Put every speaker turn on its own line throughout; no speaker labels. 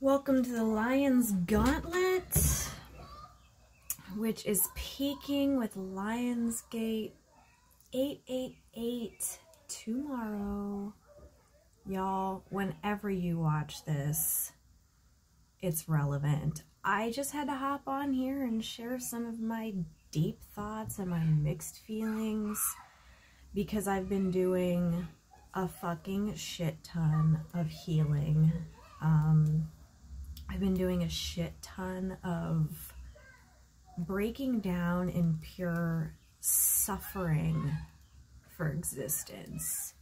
Welcome to the Lion's Gauntlet, which is peaking with Lionsgate 888 tomorrow. Y'all, whenever you watch this, it's relevant. I just had to hop on here and share some of my deep thoughts and my mixed feelings because I've been doing a fucking shit ton of healing. I've been doing a shit ton of breaking down in pure suffering for existence.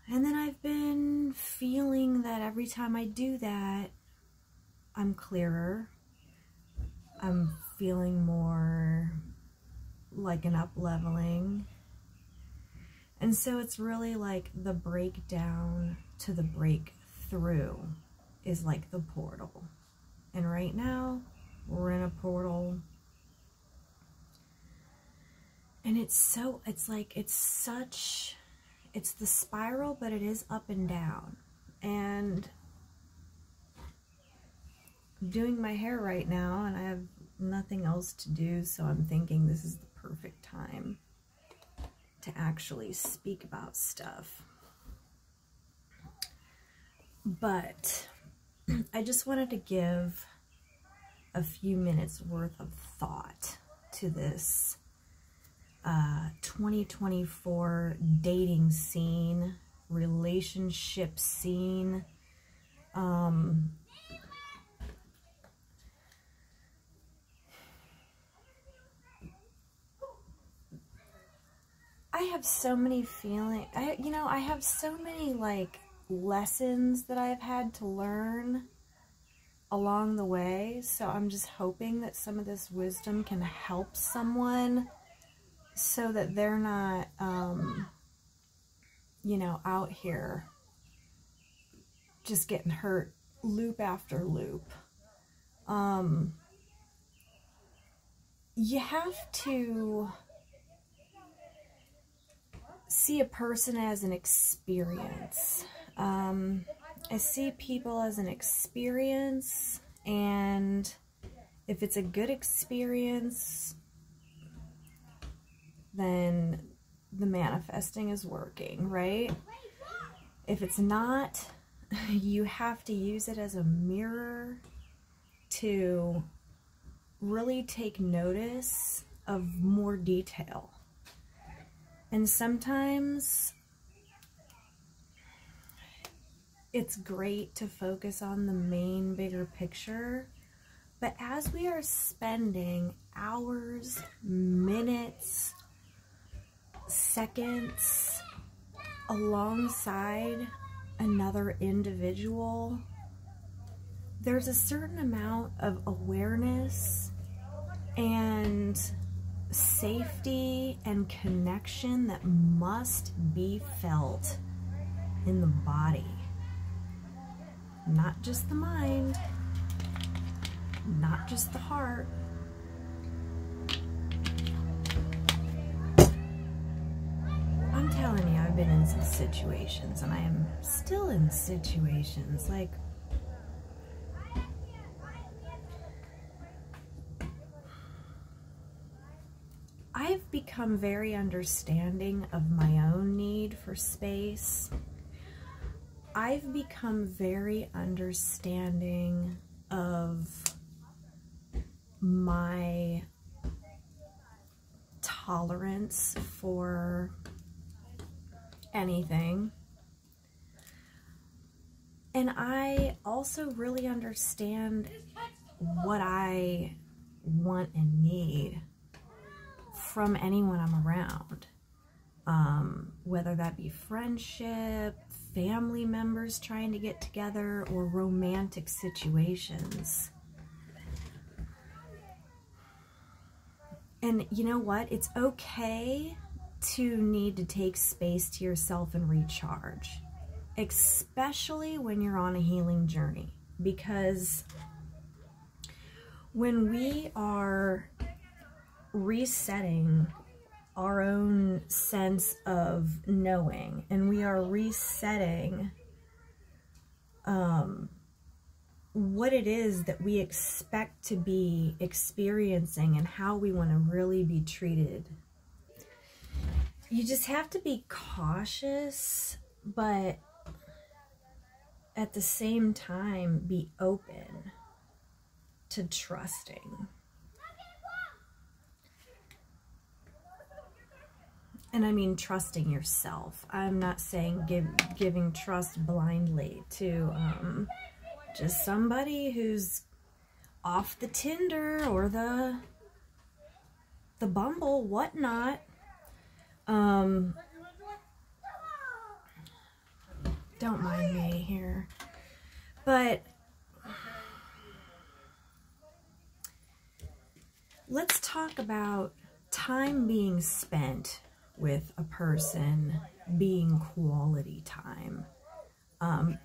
And then I've been feeling that every time I do that, I'm clearer. I'm feeling more like an up-leveling. And so it's really like the breakdown to the breakthrough is like the portal. And right now, we're in a portal. And it's the spiral, but it is up and down. And I'm doing my hair right now, and I have nothing else to do, so I'm thinking this is the perfect time to actually speak about stuff. But I just wanted to give a few minutes worth of thought to this 2024 dating scene, relationship scene. I have so many feelings. I have so many like lessons that I've had to learn along the way. So I'm just hoping that some of this wisdom can help someone so that they're not, out here just getting hurt loop after loop. You have to see a person as an experience. I see people as an experience, and if it's a good experience, then the manifesting is working, right? If it's not, you have to use it as a mirror to really take notice of more detail. And sometimes it's great to focus on the main, bigger picture. But as we are spending hours, minutes, seconds alongside another individual, there's a certain amount of awareness and safety and connection that must be felt in the body. Not just the mind, not just the heart. I'm telling you, I've been in some situations, and I am still in situations like I've become very understanding of my own need for space. I've become very understanding of my tolerance for anything. And I also really understand what I want and need from anyone I'm around. Whether that be friendship, family members trying to get together, or romantic situations. And you know what? It's okay to need to take space to yourself and recharge, especially when you're on a healing journey, because when we are resetting our own sense of knowing, and we are resetting what it is that we expect to be experiencing and how we want to really be treated. You just have to be cautious, but at the same time be open to trusting. And I mean trusting yourself. I'm not saying giving trust blindly to just somebody who's off the Tinder or the Bumble, whatnot. Don't mind me here. But let's talk about time being spent with a person being quality time.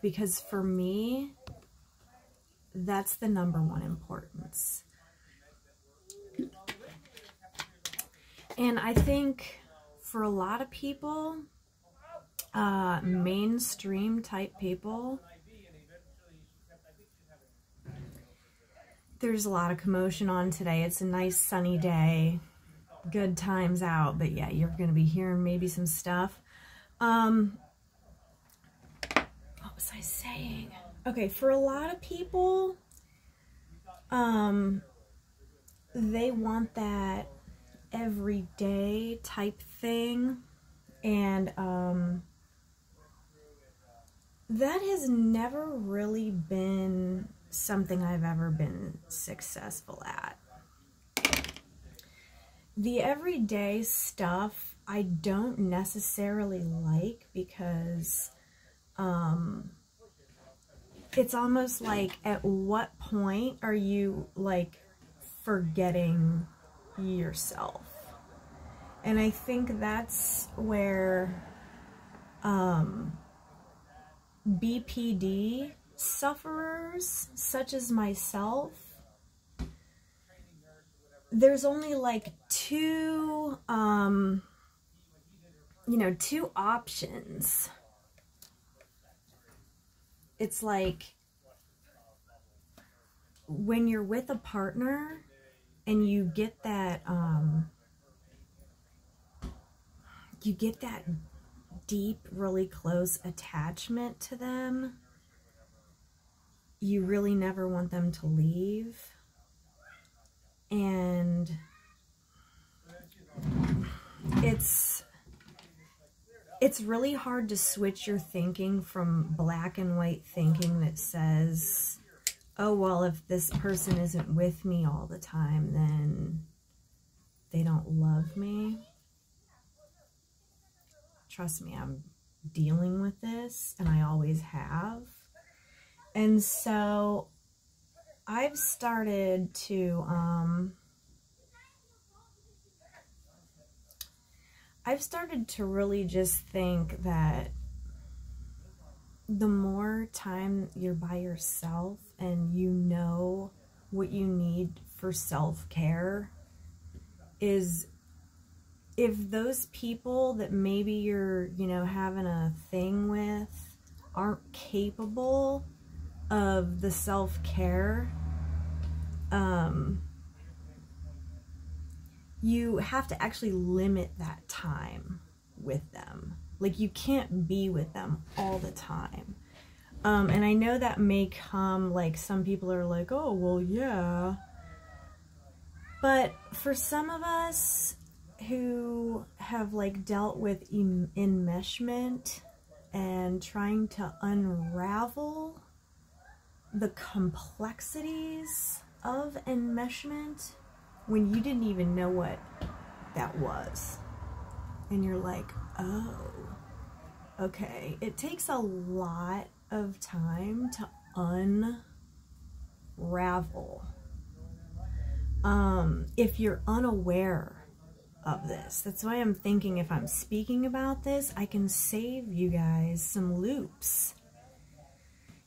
Because for me, that's the #1 importance. And I think for a lot of people, mainstream type people, there's a lot of commotion on today. It's a nice sunny day, good times out, but yeah, you're going to be hearing maybe some stuff. What was I saying? Okay, for a lot of people, they want that everyday type thing, and that has never really been something I've ever been successful at. The everyday stuff I don't necessarily like, because it's almost like, at what point are you like forgetting yourself? And I think that's where BPD sufferers such as myself, there's only like two options. It's like when you're with a partner and you get that deep, really close attachment to them, you really never want them to leave. And it's really hard to switch your thinking from black and white thinking that says, oh, well, if this person isn't with me all the time, then they don't love me. Trust me, I'm dealing with this, and I always have. And so I've started to really just think that the more time you're by yourself and you know what you need for self-care, is if those people that maybe you're, having a thing with aren't capable of the self-care, you have to actually limit that time with them. Like, you can't be with them all the time. And I know that may come, like, some people are like, oh, well, yeah. But for some of us who have, like, dealt with enmeshment and trying to unravel the complexities of enmeshment, when you didn't even know what that was, and you're like, oh, okay, it takes a lot of time to unravel. If you're unaware of this, that's why I'm thinking, if I'm speaking about this, I can save you guys some loops.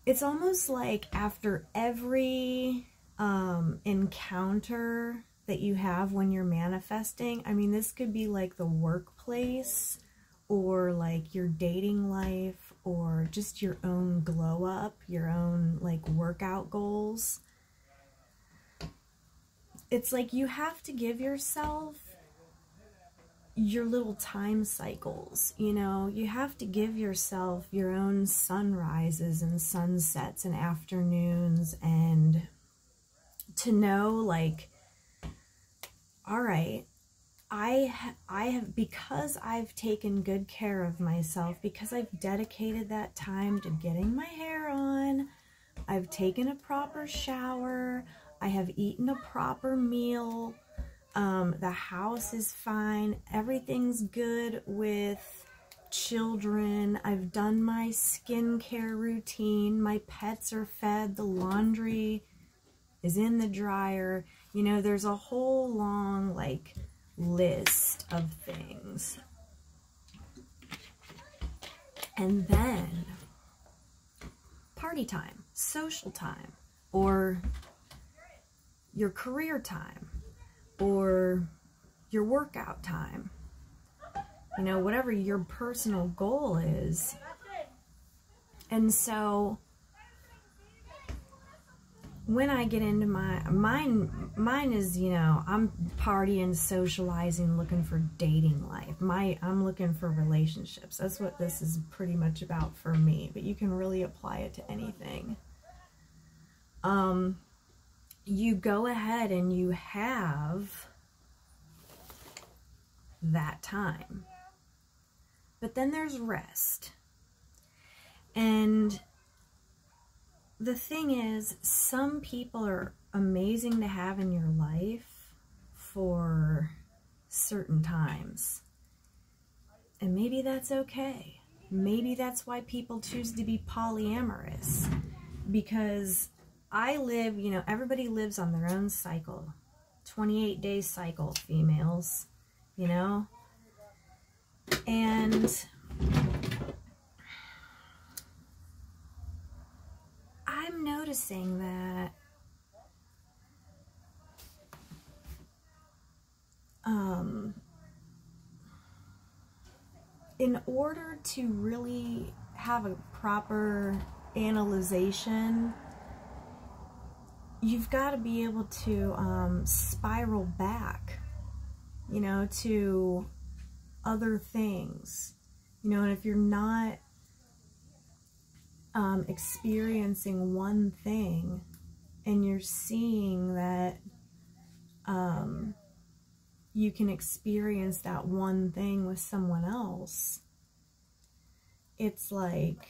It's almost like after every encounter that you have when you're manifesting, I mean, this could be like the workplace, or like your dating life, or just your own glow up, your own like workout goals. It's like you have to give yourself your little time cycles, you know. You have to give yourself your own sunrises and sunsets and afternoons, and to know like, all right, I have, because I've taken good care of myself, because I've dedicated that time to getting my hair on, I've taken a proper shower, I have eaten a proper meal, the house is fine, everything's good with children, I've done my skincare routine, my pets are fed, the laundry is in the dryer, you know, there's a whole long like list of things. And then party time, social time, or your career time, or your workout time, you know, whatever your personal goal is. And so when I get into mine is, you know, I'm partying, socializing, looking for dating life. I'm looking for relationships. That's what this is pretty much about for me, but you can really apply it to anything. You go ahead and you have that time. But then there's rest. And the thing is, some people are amazing to have in your life for certain times. And maybe that's okay. Maybe that's why people choose to be polyamorous. Because I live, you know, everybody lives on their own cycle. 28-day cycle, females, you know? And I'm noticing that in order to really have a proper analyzation, you've got to be able to spiral back, you know, to other things, you know. And if you're not experiencing one thing and you're seeing that you can experience that one thing with someone else, it's like,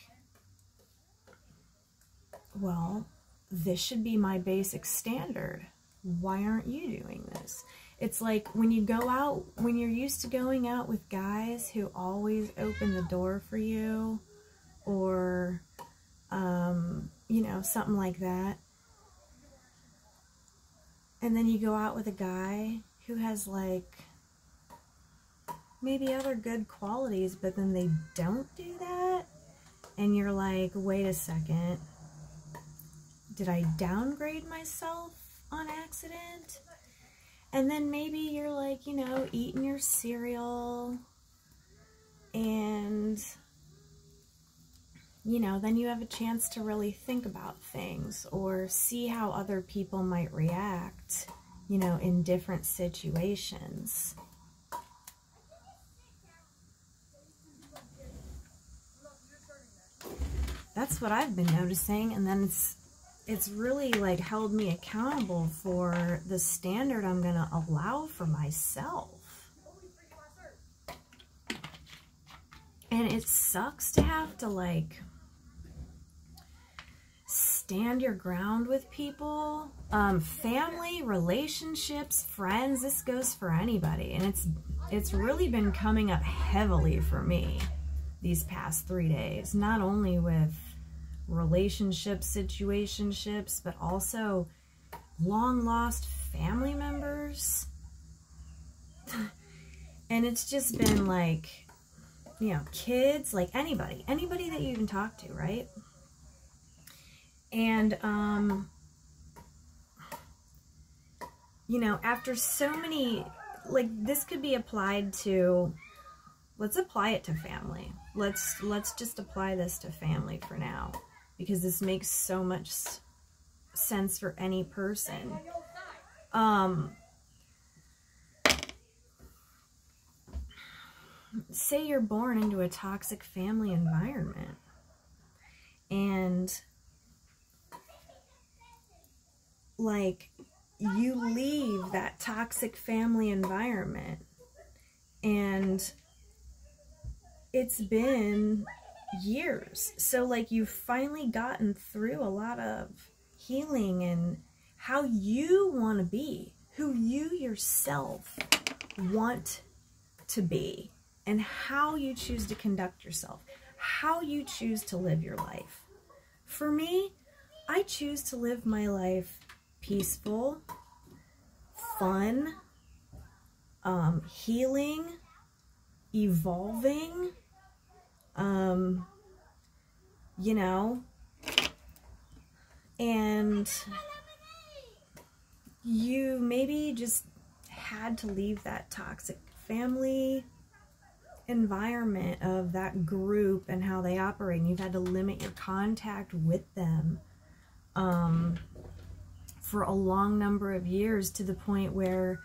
well, this should be my basic standard. Why aren't you doing this? It's like when you go out, when you're used to going out with guys who always open the door for you, or you know, something like that. And then you go out with a guy who has like maybe other good qualities, but then they don't do that. And you're like, wait a second. Did I downgrade myself on accident? And then maybe you're like, you know, eating your cereal, and you know, then you have a chance to really think about things or see how other people might react, you know, in different situations. That's what I've been noticing. And then it's really like held me accountable for the standard I'm going to allow for myself. And it sucks to have to like stand your ground with people, family, relationships, friends. This goes for anybody, and it's really been coming up heavily for me these past 3 days. Not only with relationships, situationships, but also long lost family members. And it's just been like, you know, kids, like anybody that you even talk to, right? And, you know, after so many, like, this could be applied to let's apply it to family. Let's just apply this to family for now, because this makes so much sense for any person. Say you're born into a toxic family environment, and like you leave that toxic family environment, and it's been years. So like you've finally gotten through a lot of healing and how you want to be, who you yourself want to be, and how you choose to conduct yourself, how you choose to live your life. For me, I choose to live my life peaceful, fun, healing, evolving, you know, and you maybe just had to leave that toxic family environment of that group and how they operate, and you've had to limit your contact with them for a long number of years, to the point where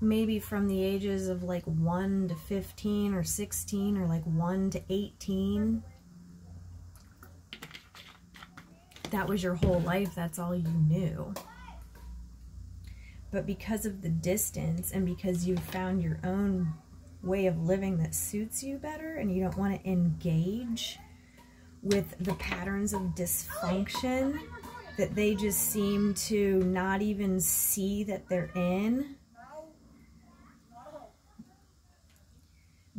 maybe from the ages of like 1 to 15 or 16, or like 1 to 18, that was your whole life. That's all you knew. But because of the distance, and because you've found your own way of living that suits you better, and you don't want to engage with the patterns of dysfunction that they just seem to not even see that they're in,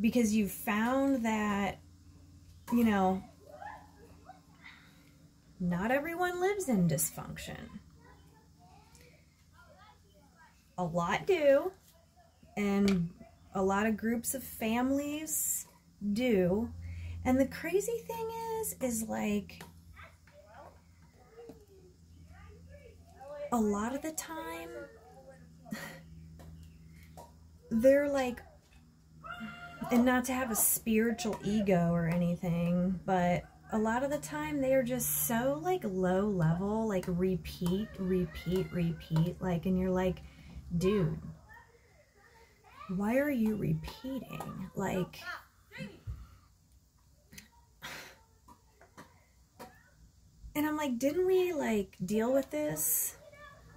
because you've found that, you know, not everyone lives in dysfunction. A lot do, and a lot of groups of families do. And the crazy thing is like, a lot of the time, they're like, and not to have a spiritual ego or anything, but a lot of the time they are just so like low level, like repeat, like, and you're like, dude, why are you repeating? Like, and I'm like, didn't we like deal with this?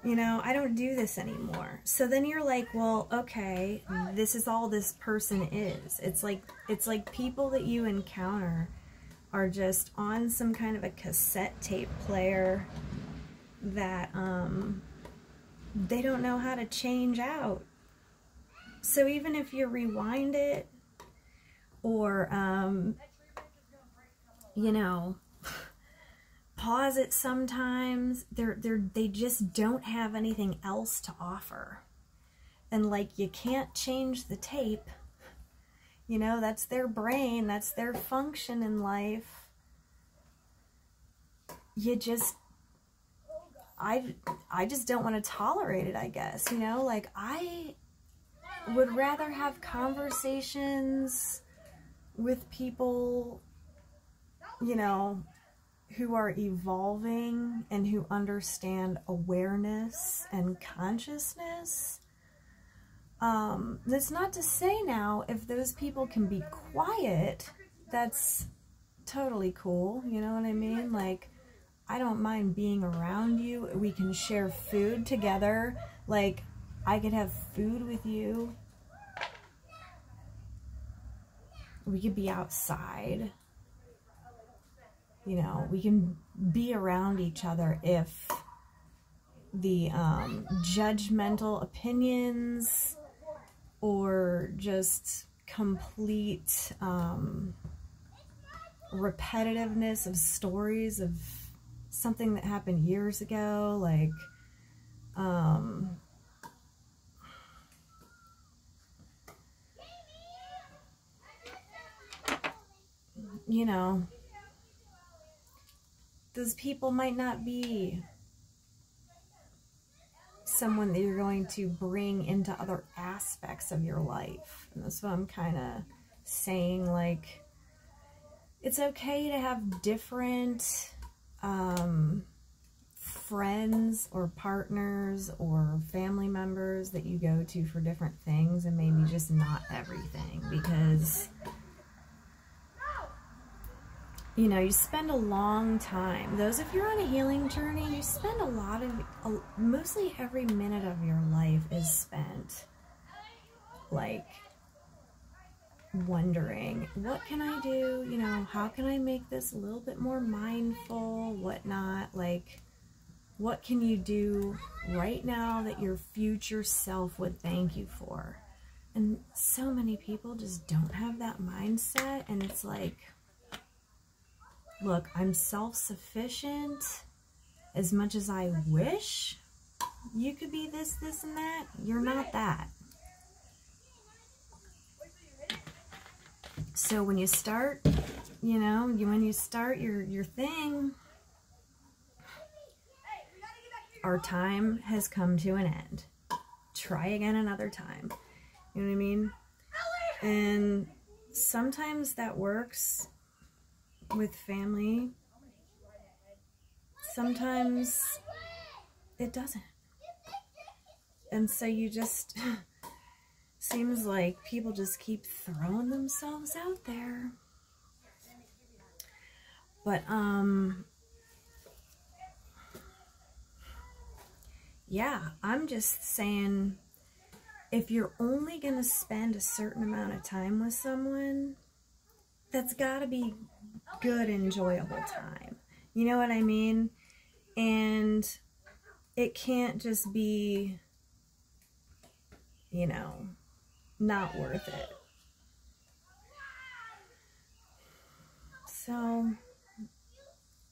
You know, I don't do this anymore. So then you're like, well, okay, this is all this person is. It's like people that you encounter are just on some kind of a cassette tape player that they don't know how to change out. So even if you rewind it, or you know, pause it sometimes, they just don't have anything else to offer. And like, you can't change the tape. You know, that's their brain, that's their function in life. You just, I just don't want to tolerate it, I guess. You know, like, I would rather have conversations with people, you know, who are evolving and who understand awareness and consciousness. That's not to say now, if those people can be quiet, that's totally cool. You know what I mean? Like, I don't mind being around you. We can share food together. Like, I could have food with you. We could be outside. You know, we can be around each other if the judgmental opinions or just complete repetitiveness of stories of something that happened years ago, like you know, those people might not be someone that you're going to bring into other aspects of your life. And that's what I'm kind of saying, like, it's okay to have different friends or partners or family members that you go to for different things, and maybe just not everything, because you know, you spend a long time. Those, if you're on a healing journey, you spend mostly every minute of your life is spent, like, wondering, what can I do? You know, how can I make this a little bit more mindful, whatnot? Like, what can you do right now that your future self would thank you for? And so many people just don't have that mindset, and it's like, look, I'm self-sufficient. As much as I wish you could be this, this, and that, you're not that. So when you start, you know, when you start your thing, our time has come to an end. Try again another time. You know what I mean? And sometimes that works with family. Sometimes it doesn't. And so you just, seems like people just keep throwing themselves out there. But, yeah, I'm just saying, if you're only going to spend a certain amount of time with someone, that's got to be good, enjoyable time. You know what I mean? And it can't just be, you know, not worth it. So,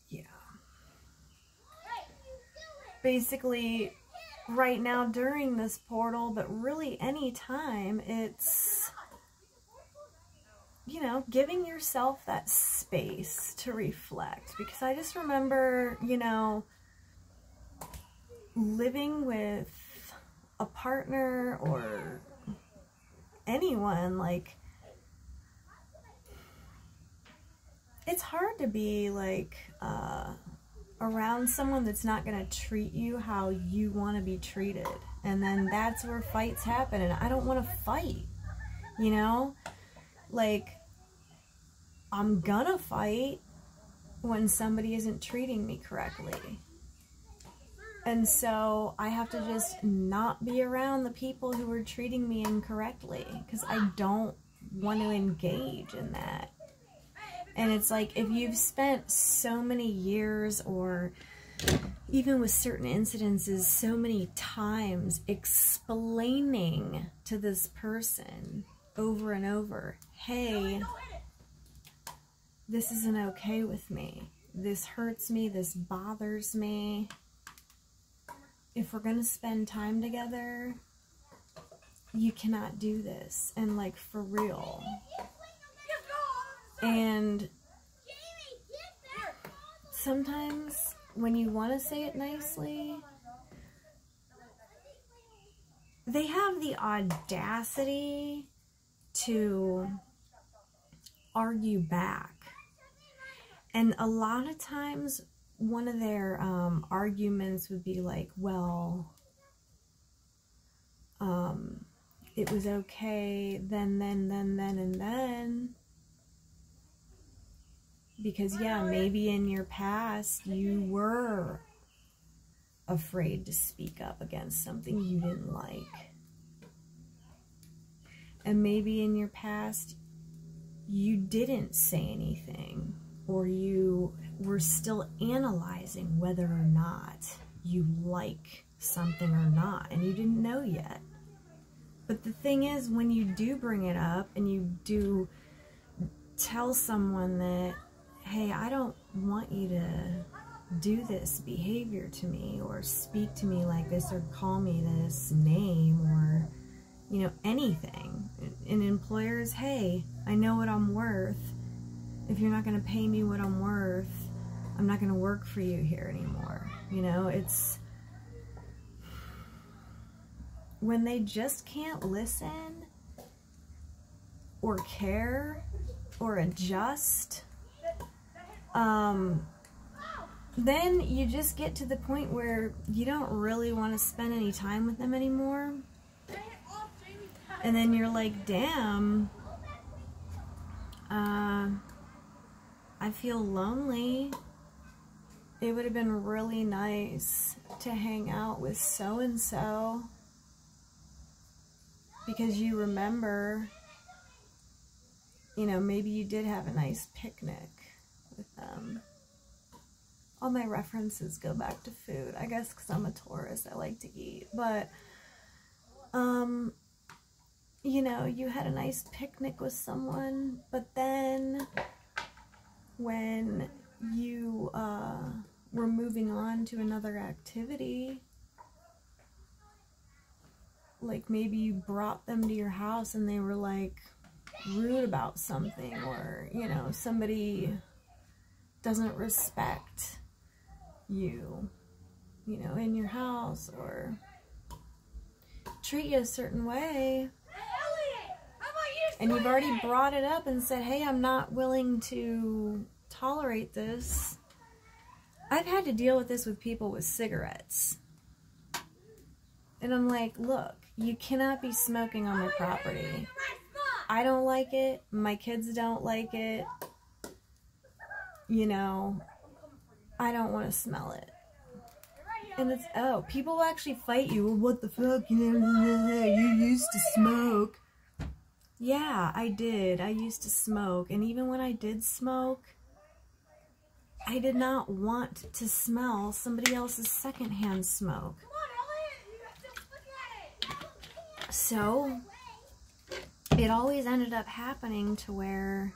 yeah. Basically, right now during this portal, but really any time, it's, you know, giving yourself that space to reflect. Because I just remember, you know, living with a partner or anyone, like, it's hard to be, like, around someone that's not going to treat you how you want to be treated. And then that's where fights happen, and I don't want to fight, you know? Like, I'm gonna fight when somebody isn't treating me correctly. And so I have to just not be around the people who are treating me incorrectly, because I don't want to engage in that. And it's like, if you've spent so many years, or even with certain incidences, so many times explaining to this person over and over, hey, this isn't okay with me. This hurts me. This bothers me. If we're going to spend time together, you cannot do this. And, like, for real. And sometimes when you want to say it nicely, they have the audacity to argue back. And a lot of times, one of their arguments would be like, well, it was okay then, and then. Because, yeah, maybe in your past, you were afraid to speak up against something you didn't like. And maybe in your past, you didn't say anything, or you were still analyzing whether or not you like something or not, and you didn't know yet. But the thing is, when you do bring it up and you do tell someone that, hey, I don't want you to do this behavior to me, or speak to me like this, or call me this name, or, you know, anything. And employers, hey, I know what I'm worth. If you're not going to pay me what I'm worth, I'm not going to work for you here anymore. You know, it's, when they just can't listen or care or adjust, then you just get to the point where you don't really want to spend any time with them anymore. And then you're like, damn, I feel lonely. It would have been really nice to hang out with so-and-so because you remember, you know, maybe you did have a nice picnic with them. All my references go back to food, I guess, because I'm a Taurus. I like to eat. But, you know, you had a nice picnic with someone, but then when you were moving on to another activity, like maybe you brought them to your house and they were like rude about something, or, you know, somebody doesn't respect you, you know, in your house, or treat you a certain way, and you've already brought it up and said, hey, I'm not willing to tolerate this. I've had to deal with this with people with cigarettes, and I'm like, look, you cannot be smoking on my property. I don't like it, my kids don't like it, you know, I don't want to smell it. And it's, oh, people will actually fight you. Well, what the fuck? You used to smoke. Yeah, I did. I used to smoke. And even when I did smoke, I did not want to smell somebody else's secondhand smoke. So, it always ended up happening to where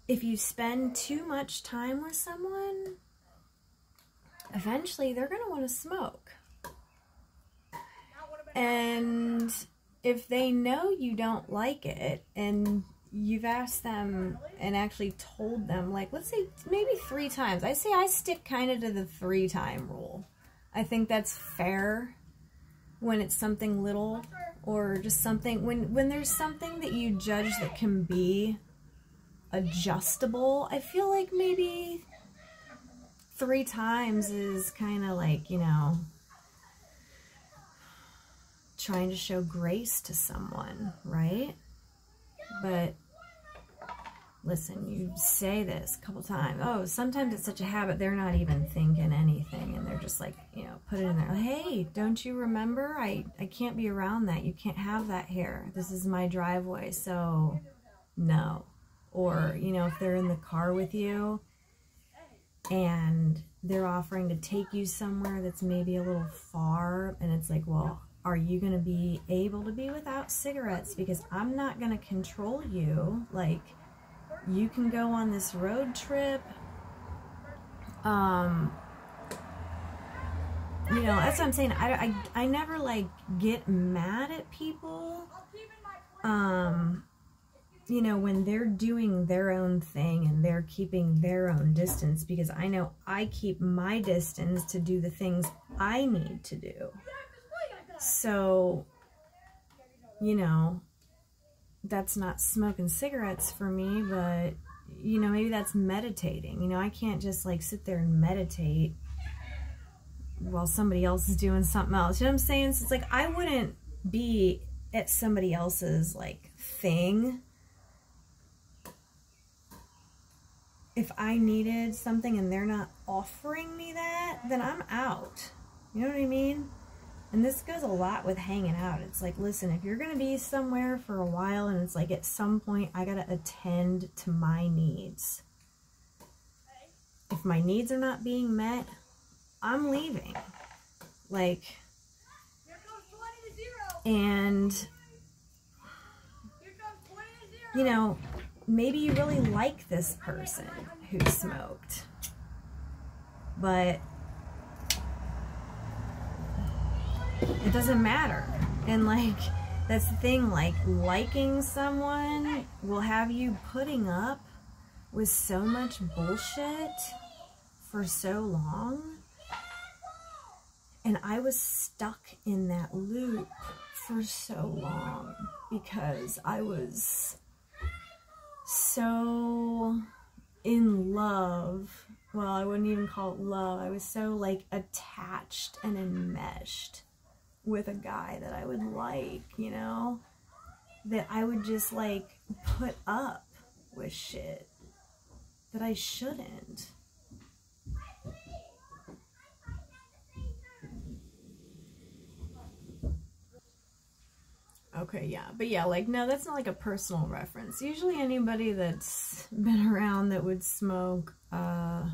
if you spend too much time with someone, eventually they're going to want to smoke. And if they know you don't like it, and you've asked them and actually told them, like, let's say maybe 3 times. I say I stick kind of to the 3-time rule. I think that's fair when it's something little, or just something, when there's something that you judge that can be adjustable. I feel like maybe 3 times is kind of like, you know, trying to show grace to someone, right? But listen, you say this a couple times. Oh, sometimes it's such a habit, they're not even thinking anything, and they're just like, you know, put it in there. Hey, don't you remember? I can't be around that. You can't have that here. This is my driveway, so no. Or, you know, if they're in the car with you and they're offering to take you somewhere that's maybe a little far, and it's like, well, are you going to be able to be without cigarettes? Because I'm not going to control you. Like, you can go on this road trip. You know, that's what I'm saying. I never, like, get mad at people. You know, when they're doing their own thing and they're keeping their own distance, because I know I keep my distance to do the things I need to do. So, you know, that's not smoking cigarettes for me, but, you know, maybe that's meditating. You know, I can't just, like, sit there and meditate while somebody else is doing something else. You know what I'm saying? So it's like, I wouldn't be at somebody else's, like, thing if I needed something and they're not offering me that, then I'm out. You know what I mean? And this goes a lot with hanging out. It's like, listen, if you're going to be somewhere for a while and it's like at some point I got to attend to my needs. If my needs are not being met, I'm leaving. Like, and, you know, maybe you really like this person who smoked, but it doesn't matter. And, like, that's the thing, like, liking someone will have you putting up with so much bullshit for so long. And I was stuck in that loop for so long because I was so in love. Well, I wouldn't even call it love. I was so like attached and enmeshed with a guy that I would like, you know, that I would just like put up with shit that I shouldn't. Okay, yeah. But yeah, like, no, that's not like a personal reference. Usually anybody that's been around that would smoke, I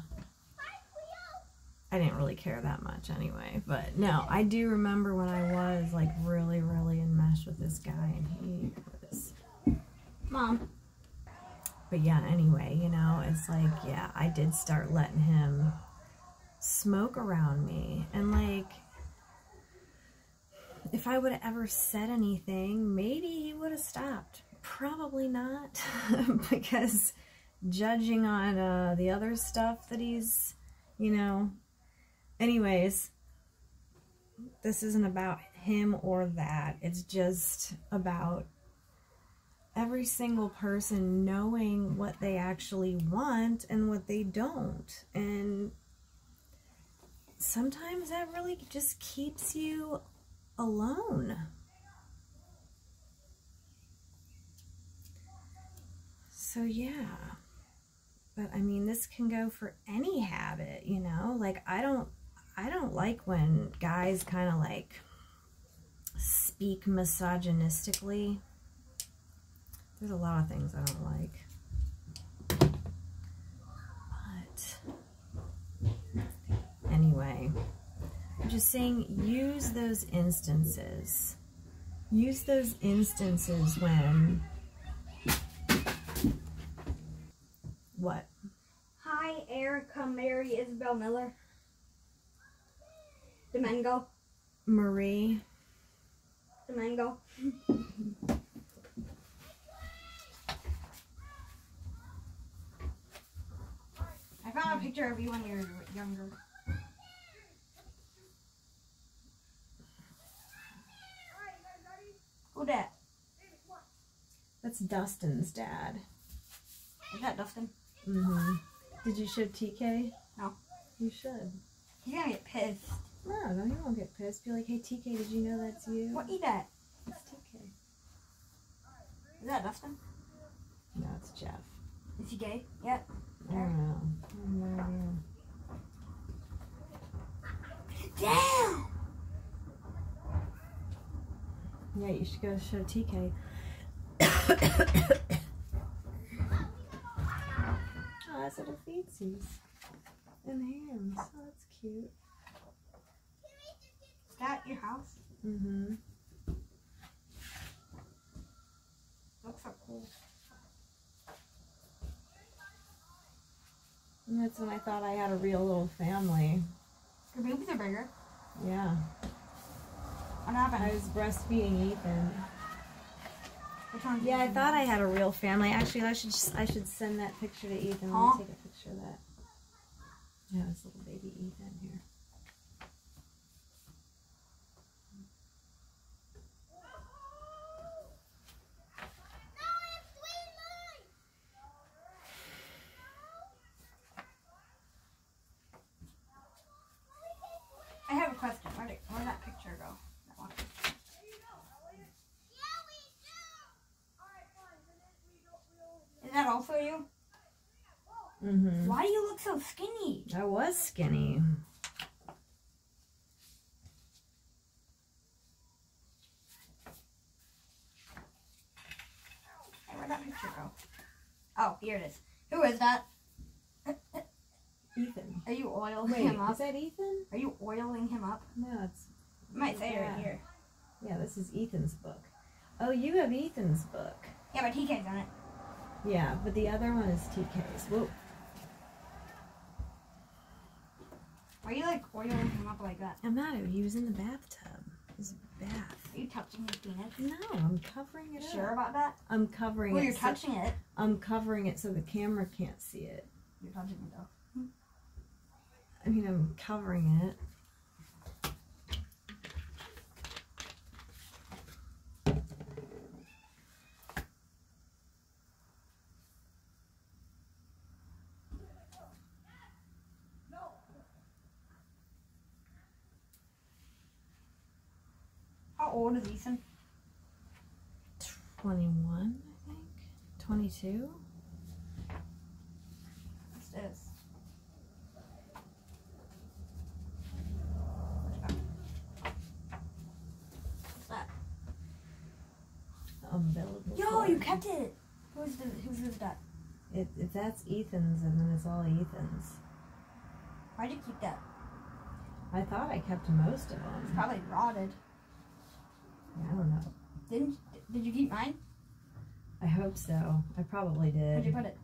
didn't really care that much anyway. But no, I do remember when I was like really, really enmeshed with this guy and he was... Mom. But yeah, anyway, you know, it's like, yeah, I did start letting him smoke around me. And like, if I would have ever said anything, maybe he would have stopped. Probably not, because judging on the other stuff that he's, you know, anyways, this isn't about him or that. It's just about every single person knowing what they actually want and what they don't. And sometimes that really just keeps you alone. So yeah, but I mean, this can go for any habit, you know, like I don't like when guys kind of like speak misogynistically. There's a lot of things I don't like. But anyway, I'm just saying, use those instances. Use those instances when... What?
Hi, Erica, Mary, Isabel Miller. Domingo.
Marie.
Domingo. I found a picture of you when you were younger. Who that?
That's Dustin's dad.
Is that Dustin?
Mm-hmm. Did you show TK?
No.
You should.
He's gonna get pissed.
No, he won't get pissed. Be like, hey, TK, did you know that's you?
What is that?
It's TK.
Is that Dustin?
No, it's Jeff.
Is he gay? Yep.
I don't know. I have no idea.
Damn!
Yeah, you should go show TK. Oh, that's little feetsies. And hams. Oh, that's cute.
Is that your house?
Mm-hmm.
Looks so cool.
And that's when I thought I had a real little family.
Your babies are bigger.
Yeah.
What happened?
I was breastfeeding Ethan.
Which one?
Yeah, I thought I had a real family. Actually, I should send that picture to Ethan.
Huh?
Let me take a picture of that. Yeah, this little baby Ethan here.
I have a question. Where'd that picture go? That one. Is that also you?
Mm-hmm.
Why do you look so skinny?
I was skinny.
Hey, where'd that picture go? Oh, here it is. Who is that?
Ethan.
Are you oiling
Wait,
him up?
is that Ethan?
Are you oiling him up?
No, it's...
You might say it right here.
Yeah, this is Ethan's book. Oh, you have Ethan's book.
Yeah, but TK's on it.
Yeah, but the other one is TK's. Whoa.
Why are you like oiling him up like that?
I'm not. He was in the bathtub. It was a bath.
Are you touching his penis?
No, I'm covering it up.
Sure about that?
I'm covering
Well,
it.
you're touching it.
I'm covering it so the camera can't see it.
You're touching it though.
I mean, I'm covering it.
old is Ethan?
21, I think. 22.
What's this? What's that?
Umbilical
Yo,
cord.
you kept it! Who's that?
If that's Ethan's, and then it's all Ethan's.
Why'd you keep that?
I thought I kept most of
It's
them.
probably rotted.
I don't know.
Did you keep mine?
I hope so. I probably did.
Where'd you put it?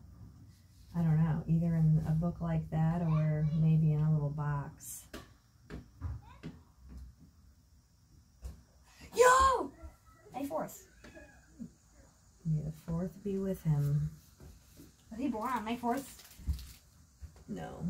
I don't know. Either in a book like that or maybe in a little box.
Yo! May 4th.
May the 4th be with him.
Was he born on May 4th?
No.